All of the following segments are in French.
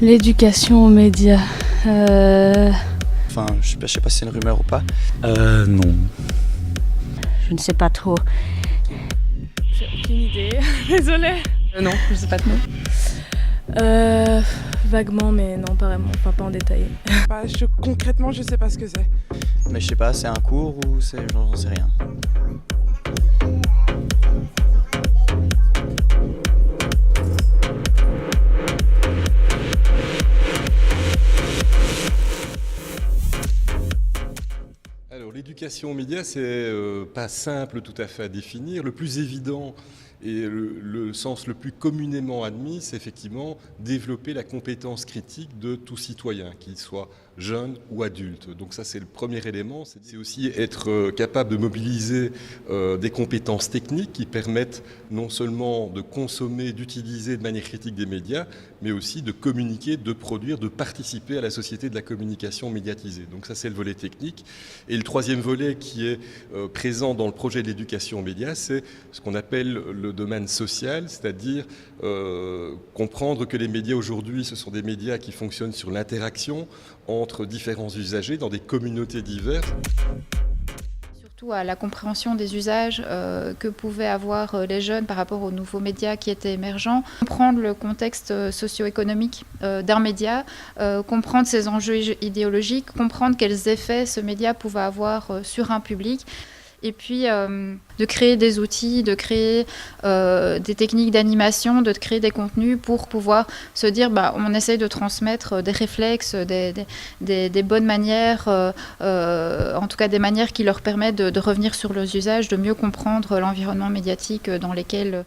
L'éducation aux médias. Enfin, je sais pas si c'est une rumeur ou pas. Non. Je ne sais pas trop. J'ai aucune idée, désolée. Non, je sais pas de nom. Vaguement, mais non, pas vraiment, enfin pas en détail. Concrètement, je sais pas ce que c'est. Mais je sais pas, c'est un cours ou c'est... j'en sais rien. Alors l'éducation aux médias, c'est pas simple tout à fait à définir. Le plus évident et le sens le plus communément admis, c'est effectivement développer la compétence critique de tout citoyen, qu'il soit jeune ou adulte. Donc ça, c'est le premier élément. C'est aussi être capable de mobiliser des compétences techniques qui permettent non seulement de consommer, d'utiliser de manière critique des médias, mais aussi de communiquer, de produire, de participer à la société de la communication médiatisée. Donc ça, c'est le volet technique. Et le troisième volet qui est présent dans le projet de l'éducation aux médias, c'est ce qu'on appelle le domaine social, c'est-à-dire comprendre que les médias aujourd'hui, ce sont des médias qui fonctionnent sur l'interaction entre différents usagers dans des communautés diverses. Surtout à la compréhension des usages que pouvaient avoir les jeunes par rapport aux nouveaux médias qui étaient émergents, comprendre le contexte socio-économique d'un média, comprendre ses enjeux idéologiques, comprendre quels effets ce média pouvait avoir sur un public. Et puis de créer des outils, de créer des techniques d'animation, de créer des contenus pour pouvoir se dire on essaye de transmettre des réflexes, des bonnes manières, en tout cas des manières qui leur permettent de revenir sur leurs usages, de mieux comprendre l'environnement médiatique dans lequel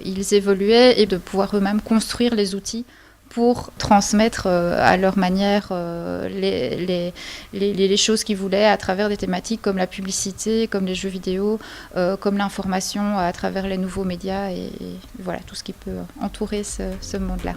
ils évoluaient et de pouvoir eux-mêmes construire les outils pour transmettre à leur manière les choses qu'ils voulaient à travers des thématiques comme la publicité, comme les jeux vidéo, comme l'information à travers les nouveaux médias et voilà, tout ce qui peut entourer ce monde-là.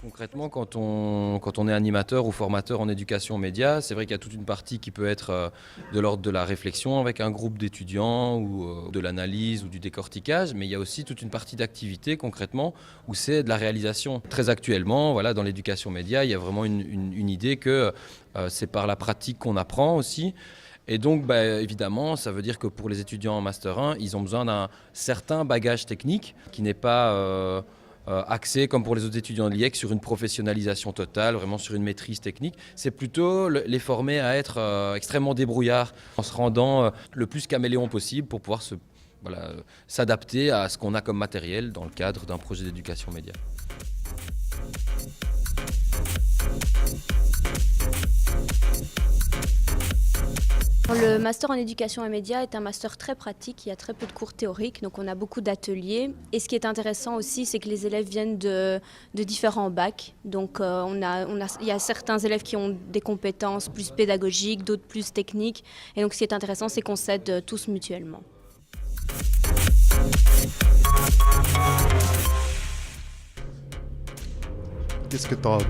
Concrètement, quand on est animateur ou formateur en éducation média, c'est vrai qu'il y a toute une partie qui peut être de l'ordre de la réflexion avec un groupe d'étudiants ou de l'analyse ou du décortiquage, mais il y a aussi toute une partie d'activité concrètement où c'est de la réalisation. Très actuellement, voilà, dans l'éducation média, il y a vraiment une idée que c'est par la pratique qu'on apprend aussi. Et donc, évidemment, ça veut dire que pour les étudiants en Master 1, ils ont besoin d'un certain bagage technique qui n'est pas... axé, comme pour les autres étudiants de l'IEC, sur une professionnalisation totale, vraiment sur une maîtrise technique. C'est plutôt les former à être extrêmement débrouillards, en se rendant le plus caméléon possible pour pouvoir s'adapter à ce qu'on a comme matériel dans le cadre d'un projet d'éducation média. Le master en éducation et médias est un master très pratique, il y a très peu de cours théoriques, donc on a beaucoup d'ateliers. Et ce qui est intéressant aussi, c'est que les élèves viennent de différents bacs. Donc il y a certains élèves qui ont des compétences plus pédagogiques, d'autres plus techniques. Et donc ce qui est intéressant, c'est qu'on s'aide tous mutuellement. Qu'est-ce que t'en dis ?